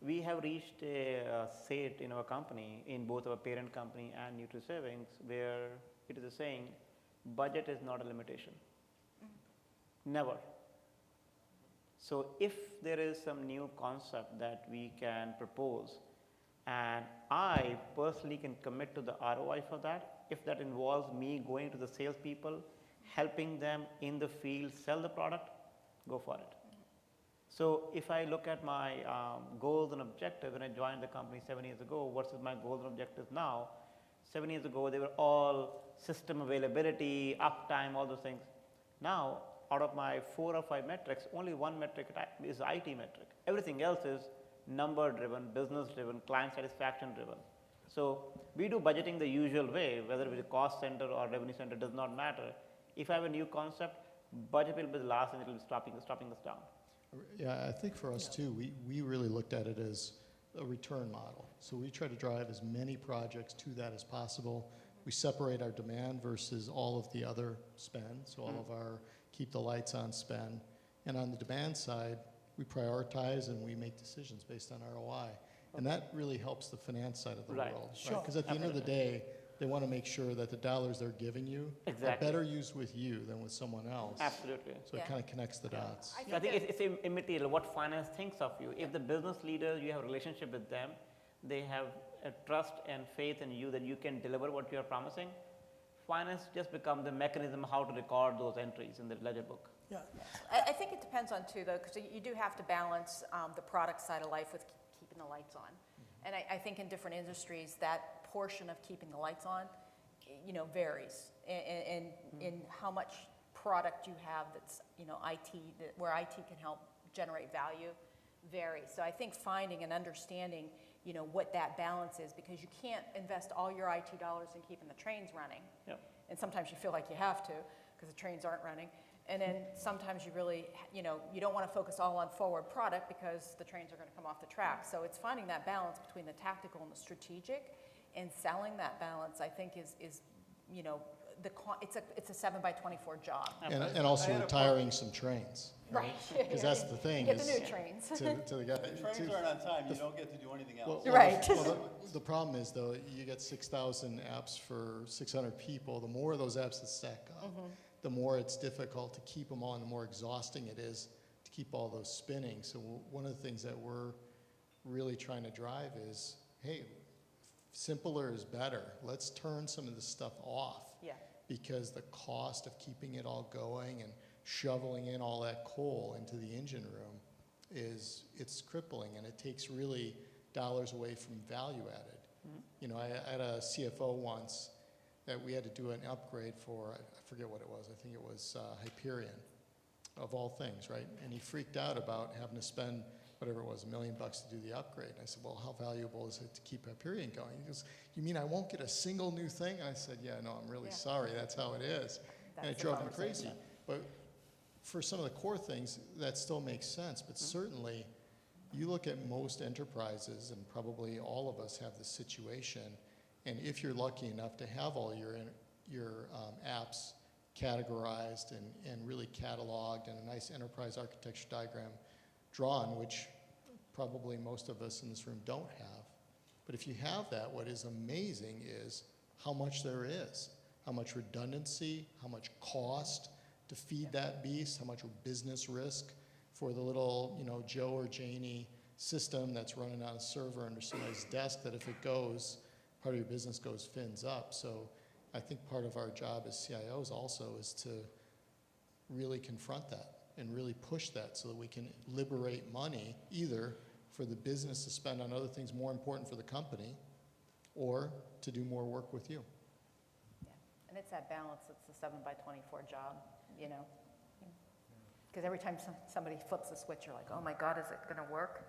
we have reached a state in our company, in both our parent company and NutriSavings, where it is a saying, budget is not a limitation. Never. So if there is some new concept that we can propose, and I personally can commit to the ROI for that, if that involves me going to the salespeople, helping them in the field sell the product, go for it. So if I look at my goals and objectives when I joined the company 7 years ago versus my goals and objectives now, 7 years ago they were all system availability, uptime, all those things. Now, out of my 4 or 5 metrics, only one metric is IT metric. Everything else is number driven, business driven, client satisfaction driven. So we do budgeting the usual way, whether it is a cost center or revenue center, does not matter. If I have a new concept, budget will be the last and it will be stopping us down. Yeah, I think for us too, we really looked at it as a return model. So we try to drive as many projects to that as possible. We separate our demand versus all of the other spend, so all of our keep the lights on spend. And on the demand side, we prioritize and we make decisions based on ROI. And that really helps the finance side of the world. Sure. Because at the end of the day, they want to make sure that the dollars they're giving you are better used with you than with someone else. Absolutely. So it kind of connects the dots. I think it's immaterial what finance thinks of you. If the business leader, you have a relationship with them, they have a trust and faith in you that you can deliver what you are promising, finance just becomes the mechanism how to record those entries in the ledger book. Yeah. I think it depends on too, though, because you do have to balance the product side of life with keeping the lights on. And I think in different industries, that portion of keeping the lights on, varies in how much product you have that's, IT, where IT can help generate value varies. So I think finding and understanding, what that balance is, because you can't invest all your IT dollars in keeping the trains running. Yep. And sometimes you feel like you have to because the trains aren't running. And then sometimes you really, you don't want to focus all on forward product because the trains are going to come off the track. So it's finding that balance between the tactical and the strategic, and selling that balance, I think, is it's a 7x24 job. And also retiring some trains. Right. Because that's the thing. Get the new trains. To the guy, If the trains aren't on time, you don't get to do anything else. Right. The problem is, though, you get 6,000 apps for 600 people. The more of those apps that stack up, the more it's difficult to keep them on, the more exhausting it is to keep all those spinning. So one of the things that we're really trying to drive is, hey, simpler is better. Let's turn some of this stuff off. Yeah. Because the cost of keeping it all going and shoveling in all that coal into the engine room it's crippling, and it takes really dollars away from value added. I had a CFO once that we had to do an upgrade for, I forget what it was, I think it was Hyperion, of all things, right? And he freaked out about having to spend whatever it was, $1 million to do the upgrade. And I said, well, how valuable is it to keep Hyperion going? He goes, you mean I won't get a single new thing? And I said, yeah, no, I'm really sorry, that's how it is. And it drove him crazy. But for some of the core things, that still makes sense. But certainly, you look at most enterprises, and probably all of us have this situation, and if you're lucky enough to have all your apps categorized and really cataloged and a nice enterprise architecture diagram drawn, which probably most of us in this room don't have. But if you have that, what is amazing is how much there is, how much redundancy, how much cost to feed that beast, how much business risk for the little, Joe or Janie system that's running on a server under somebody's desk, that if it goes, part of your business goes fins up. So I think part of our job as CIOs also is to really confront that and really push that so that we can liberate money either for the business to spend on other things more important for the company or to do more work with you. Yeah, and it's that balance. It's the 7x24 job, Because every time somebody flips the switch, you're like, oh my God, is it going to work?